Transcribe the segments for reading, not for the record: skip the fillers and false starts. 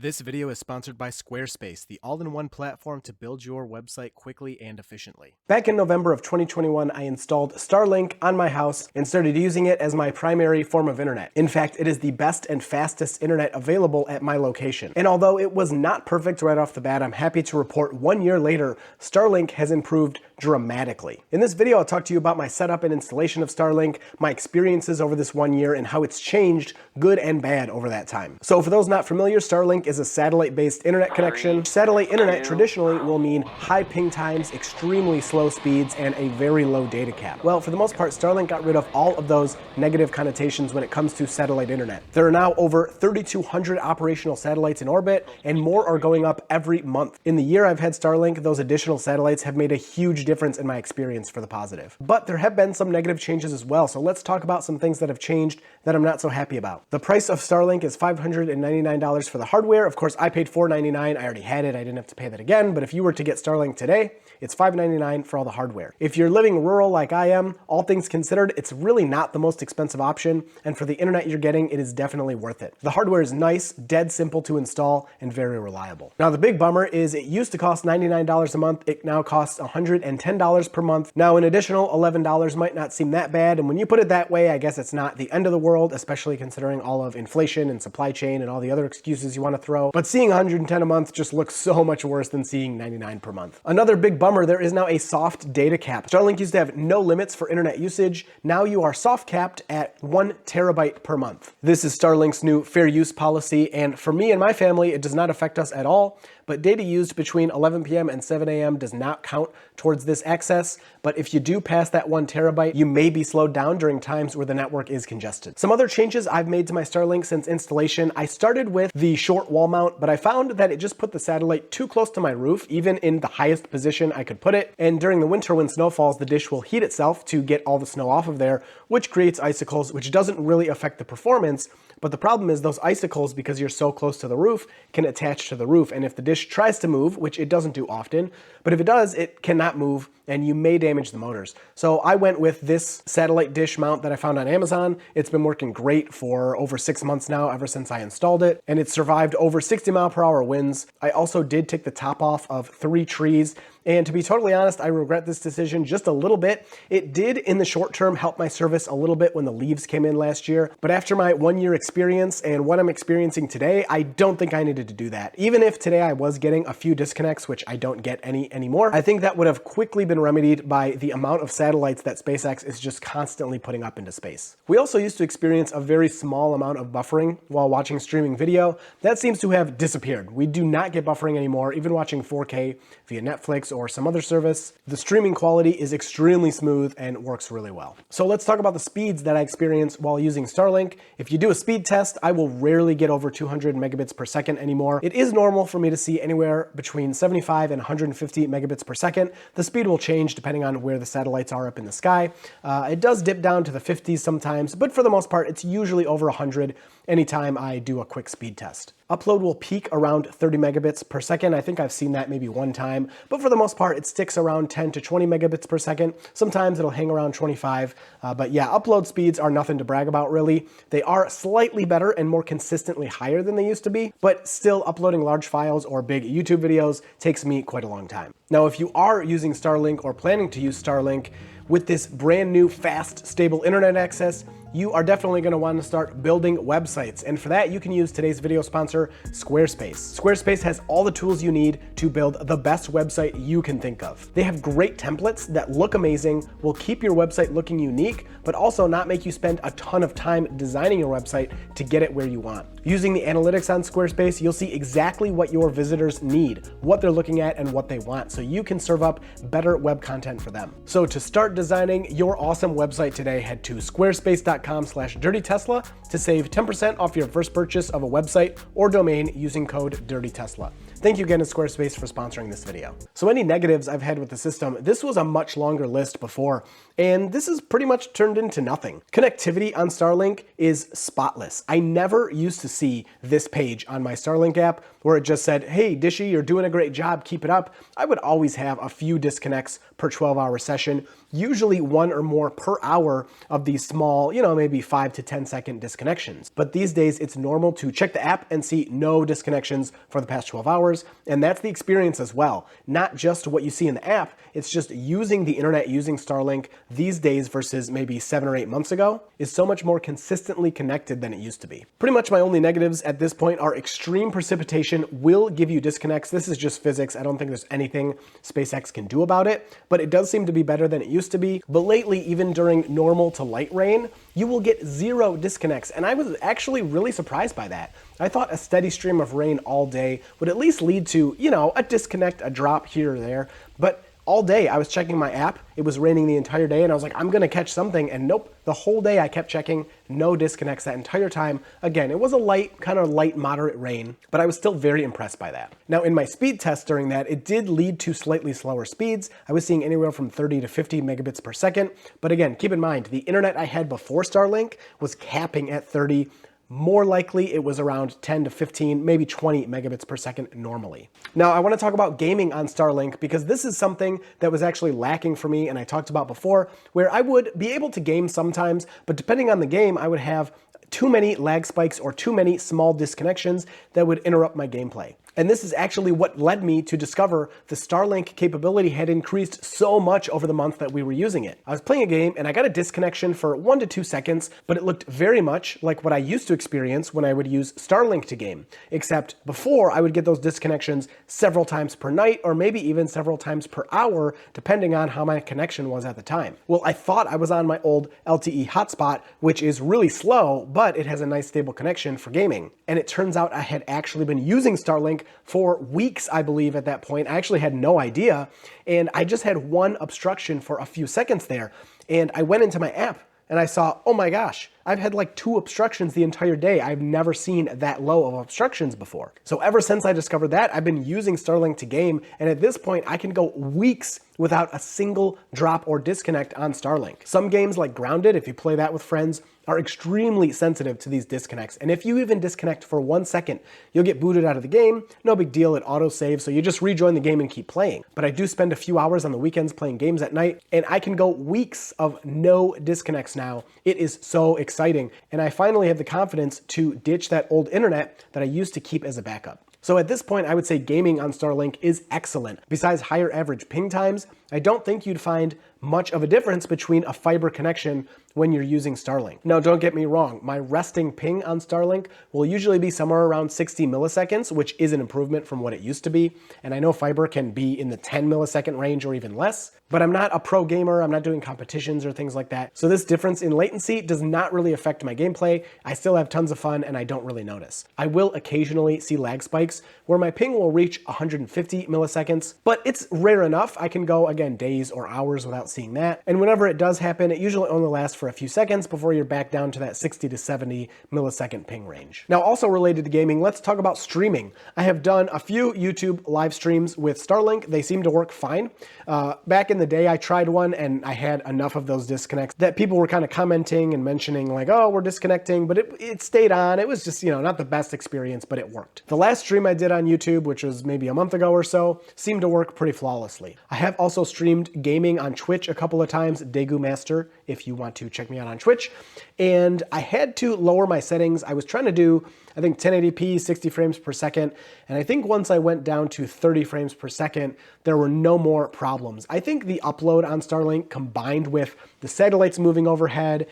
This video is sponsored by Squarespace, the all-in-one platform to build your website quickly and efficiently. Back in November of 2021, I installed Starlink on my house and started using it as my primary form of internet. In fact, it is the best and fastest internet available at my location. And although it was not perfect right off the bat, I'm happy to report 1 year later, Starlink has improved dramatically. In this video, I'll talk to you about my setup and installation of Starlink, my experiences over this 1 year, and how it's changed, good and bad, over that time. So for those not familiar, Starlink is a satellite-based internet connection. Satellite internet traditionally will mean high ping times, extremely slow speeds, and a very low data cap. Well, for the most part, Starlink got rid of all of those negative connotations when it comes to satellite internet. There are now over 3,200 operational satellites in orbit, and more are going up every month. In the year I've had Starlink, those additional satellites have made a huge difference in my experience for the positive. But there have been some negative changes as well, so let's talk about some things that have changed that I'm not so happy about. The price of Starlink is $599 for the hardware. Of course, I paid $499. I already had it. I didn't have to pay that again. But if you were to get Starlink today, it's $599 for all the hardware. If you're living rural like I am, all things considered, it's really not the most expensive option. And for the internet you're getting, it is definitely worth it. The hardware is nice, dead simple to install, and very reliable. Now, the big bummer is it used to cost $99 a month. It now costs $110 per month. Now, an additional $11 might not seem that bad. And when you put it that way, I guess it's not the end of the world, especially considering all of inflation and supply chain and all the other excuses you want to throw. But seeing $110 a month just looks so much worse than seeing $99 per month. Another big bummer, there is now a soft data cap. Starlink used to have no limits for internet usage. Now you are soft capped at 1 terabyte per month. This is Starlink's new fair use policy, and for me and my family, it does not affect us at all. But data used between 11 p.m. and 7 a.m. does not count towards this access. But if you do pass that 1 terabyte, you may be slowed down during times where the network is congested. Some other changes I've made to my Starlink since installation, I started with the short wall mount, but I found that it just put the satellite too close to my roof, even in the highest position I could put it. And during the winter when snow falls, the dish will heat itself to get all the snow off of there, which creates icicles, which doesn't really affect the performance. But the problem is those icicles, because you're so close to the roof, can attach to the roof. And if the dish tries to move, which it doesn't do often, but if it does, it cannot move and you may damage the motors. So I went with this satellite dish mount that I found on Amazon. It's been working great for over 6 months now, ever since I installed it, and it survived over 60-mile-per-hour winds. I also did take the top off of 3 trees, and to be totally honest, I regret this decision just a little bit. It did, in the short term, help my service a little bit when the leaves came in last year, but after my 1 year experience and what I'm experiencing today, I don't think I needed to do that. Even if today I was getting a few disconnects, which I don't get any anymore, I think that would have quickly been remedied by the amount of satellites that SpaceX is just constantly putting up into space. We also used to experience a very small amount of buffering while watching streaming video. That seems to have disappeared. We do not get buffering anymore, even watching 4K via Netflix or some other service. The streaming quality is extremely smooth and works really well. So let's talk about the speeds that I experience while using Starlink. If you do a speed test, I will rarely get over 200 megabits per second anymore. It is normal for me to see anywhere between 75 and 150 megabits per second. The speed will change depending on where the satellites are up in the sky. It does dip down to the 50s sometimes, but for the most part, it's usually over 100 anytime I do a quick speed test. Upload will peak around 30 megabits per second. I think I've seen that maybe one time, but for the most part, it sticks around 10 to 20 megabits per second. Sometimes it'll hang around 25, but yeah, upload speeds are nothing to brag about, really. They are slightly better and more consistently higher than they used to be, but still uploading large files or big YouTube videos takes me quite a long time. Now, if you are using Starlink or planning to use Starlink, with this brand new, fast, stable internet access, you are definitely going to want to start building websites. And for that, you can use today's video sponsor, Squarespace. Squarespace has all the tools you need to build the best website you can think of. They have great templates that look amazing, will keep your website looking unique, but also not make you spend a ton of time designing your website to get it where you want. Using the analytics on Squarespace, you'll see exactly what your visitors need, what they're looking at, and what they want, so you can serve up better web content for them. So to start designing your awesome website today, head to squarespace.com/dirtytesla to save 10% off your first purchase of a website or domain using code DIRTYTESLA. Thank you again to Squarespace for sponsoring this video. So any negatives I've had with the system, this was a much longer list before, and this is pretty much turned into nothing. Connectivity on Starlink is spotless. I never used to see this page on my Starlink app where it just said, hey, Dishy, you're doing a great job, keep it up. I would always have a few disconnects per 12-hour session, usually one or more per hour of these small, maybe 5 to 10 second disconnections. But these days it's normal to check the app and see no disconnections for the past 12 hours. And that's the experience as well. Not just what you see in the app, it's just using the internet, using Starlink these days versus maybe 7 or 8 months ago is so much more consistently connected than it used to be. Pretty much my only negatives at this point are extreme precipitation will give you disconnects. This is just physics. I don't think there's anything SpaceX can do about it, but it does seem to be better than it used to be. But lately, even during normal to light rain, you will get 0 disconnects. And I was actually really surprised by that. I thought a steady stream of rain all day would at least lead to, a disconnect, a drop here or there. But all day I was checking my app, it was raining the entire day, and I was like, I'm gonna catch something, and nope. The whole day I kept checking, no disconnects that entire time. Again, it was a kind of light, moderate rain, but I was still very impressed by that. Now in my speed test during that, it did lead to slightly slower speeds. I was seeing anywhere from 30 to 50 megabits per second. But again, keep in mind, the internet I had before Starlink was capping at 30. More likely it was around 10 to 15, maybe 20 megabits per second normally. Now I want to talk about gaming on Starlink because this is something that was actually lacking for me and I talked about before, where I would be able to game sometimes, but depending on the game, I would have too many lag spikes or too many small disconnections that would interrupt my gameplay. And this is actually what led me to discover the Starlink capability had increased so much over the month that we were using it. I was playing a game and I got a disconnection for 1 to 2 seconds, but it looked very much like what I used to experience when I would use Starlink to game. Except before I would get those disconnections several times per night or maybe even several times per hour, depending on how my connection was at the time. Well, I thought I was on my old LTE hotspot, which is really slow, but it has a nice stable connection for gaming. And it turns out I had actually been using Starlink for weeks, I believe, at that point. I actually had no idea, and I just had one obstruction for a few seconds there, and I went into my app and I saw, oh my gosh, I've had like 2 obstructions the entire day. I've never seen that low of obstructions before. So ever since I discovered that, I've been using Starlink to game, and at this point I can go weeks without a single drop or disconnect on Starlink. Some games like Grounded, if you play that with friends, are extremely sensitive to these disconnects. And if you even disconnect for 1 second, you'll get booted out of the game. No big deal, it auto-saves, so you just rejoin the game and keep playing. But I do spend a few hours on the weekends playing games at night, and I can go weeks of no disconnects now. It is so exciting. And I finally have the confidence to ditch that old internet that I used to keep as a backup. So at this point, I would say gaming on Starlink is excellent. Besides higher average ping times, I don't think you'd find much of a difference between a fiber connection when you're using Starlink. Now, don't get me wrong, my resting ping on Starlink will usually be somewhere around 60 milliseconds, which is an improvement from what it used to be. And I know fiber can be in the 10 millisecond range or even less, but I'm not a pro gamer, I'm not doing competitions or things like that. So this difference in latency does not really affect my gameplay. I still have tons of fun and I don't really notice. I will occasionally see lag spikes where my ping will reach 150 milliseconds, but it's rare enough. I can go, again, days or hours without seeing that. And whenever it does happen, it usually only lasts for a few seconds before you're back down to that 60 to 70 millisecond ping range. Now, also related to gaming, let's talk about streaming. I have done a few YouTube live streams with Starlink. They seem to work fine. Back in the day, I tried one and I had enough of those disconnects that people were kind of commenting and mentioning like, oh, we're disconnecting, but it stayed on. It was just, not the best experience, but it worked. The last stream I did on YouTube, which was maybe a month ago or so, seemed to work pretty flawlessly. I have also streamed gaming on Twitch a couple of times, Daegu Master, if you want to check me out on Twitch. And I had to lower my settings. I was trying to do, I think 1080p, 60 frames per second. And I think once I went down to 30 frames per second, there were no more problems. I think the upload on Starlink combined with the satellites moving overhead,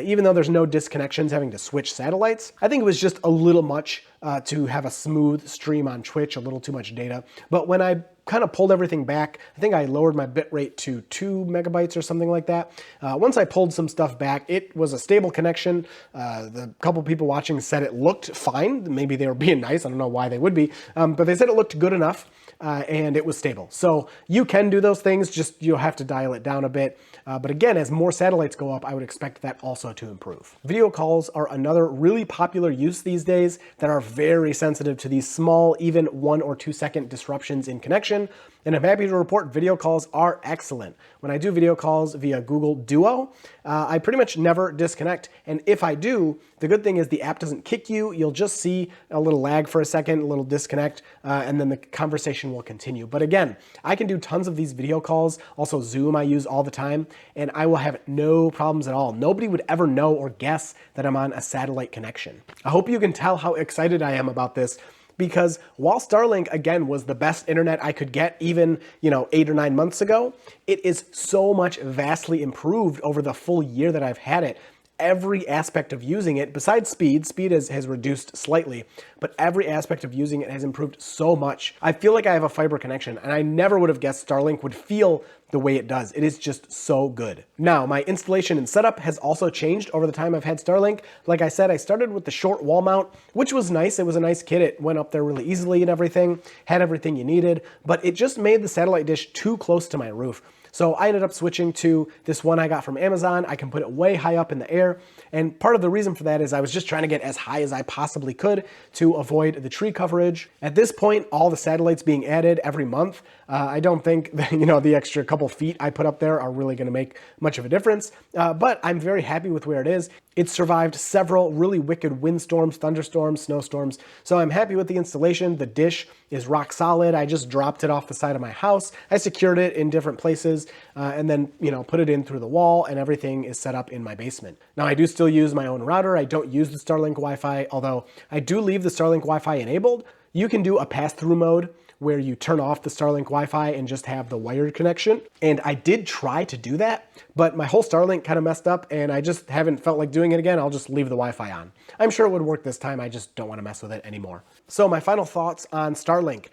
even though there's no disconnections having to switch satellites, I think it was just a little much to have a smooth stream on Twitch, a little too much data. But when I kind of pulled everything back, I think I lowered my bitrate to 2 megabytes or something like that. Once I pulled some stuff back, it was a stable connection. The couple people watching said it looked fine. Maybe they were being nice. I don't know why they would be, but they said it looked good enough and it was stable. So you can do those things, just you'll have to dial it down a bit. But again, as more satellites go up, I would expect that also to improve. Video calls are another really popular use these days that are very sensitive to these small, even 1 or 2 second disruptions in connection. And I'm happy to report video calls are excellent. When I do video calls via Google Duo, I pretty much never disconnect. And if I do, the good thing is the app doesn't kick you. You'll just see a little lag for a second, a little disconnect, and then the conversation will continue. But again, I can do tons of these video calls. Also Zoom I use all the time, and I will have no problems at all. Nobody would ever know or guess that I'm on a satellite connection. I hope you can tell how excited I am about this, because while Starlink, again, was the best internet I could get even, 8 or 9 months ago, it is so much vastly improved over the full year that I've had it. Every aspect of using it, besides speed has reduced slightly, but every aspect of using it has improved so much. I feel like I have a fiber connection, and I never would have guessed Starlink would feel the way it does. It is just so good. Now, my installation and setup has also changed over the time I've had Starlink. Like I said, I started with the short wall mount, which was nice. It was a nice kit. It went up there really easily and everything, had everything you needed, but it just made the satellite dish too close to my roof. So I ended up switching to this one I got from Amazon. I can put it way high up in the air. And part of the reason for that is I was just trying to get as high as I possibly could to avoid the tree coverage. At this point, all the satellites being added every month, I don't think that, the extra couple feet I put up there are really going to make much of a difference. But I'm very happy with where it is. It survived several really wicked windstorms, thunderstorms, snowstorms. So I'm happy with the installation. The dish is rock solid. I just dropped it off the side of my house. I secured it in different places and then, put it in through the wall, and everything is set up in my basement. Now I do still use my own router. I don't use the Starlink Wi-Fi, although I do leave the Starlink Wi-Fi enabled. You can do a pass-through mode where you turn off the Starlink Wi-Fi and just have the wired connection. And I did try to do that, but my whole Starlink kind of messed up and I just haven't felt like doing it again. I'll just leave the Wi-Fi on. I'm sure it would work this time. I just don't want to mess with it anymore. So my final thoughts on Starlink.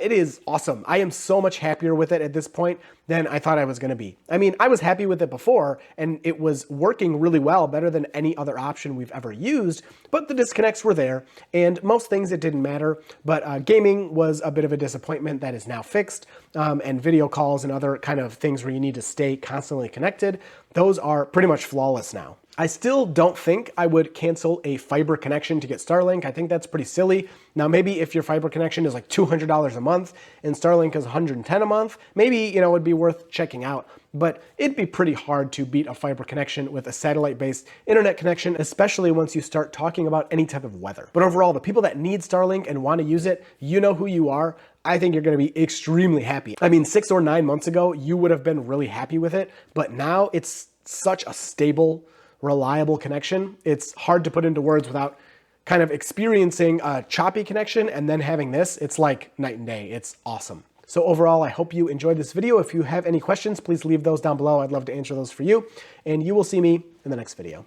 It is awesome. I am so much happier with it at this point than I thought I was going to be. I mean, I was happy with it before and it was working really well, better than any other option we've ever used, but the disconnects were there and most things it didn't matter. But gaming was a bit of a disappointment that is now fixed, and video calls and other kind of things where you need to stay constantly connected, those are pretty much flawless now. I still don't think I would cancel a fiber connection to get Starlink. I think that's pretty silly. Now, maybe if your fiber connection is like $200 a month and Starlink is $110 a month, maybe, it would be worth checking out. But it'd be pretty hard to beat a fiber connection with a satellite-based internet connection, especially once you start talking about any type of weather. But overall, the people that need Starlink and want to use it, you know who you are. I think you're going to be extremely happy. I mean, 6 or 9 months ago, you would have been really happy with it, but now it's such a stable, reliable connection. It's hard to put into words without kind of experiencing a choppy connection and then having this. It's like night and day. It's awesome. So overall, I hope you enjoyed this video. If you have any questions, please leave those down below. I'd love to answer those for you, and you will see me in the next video.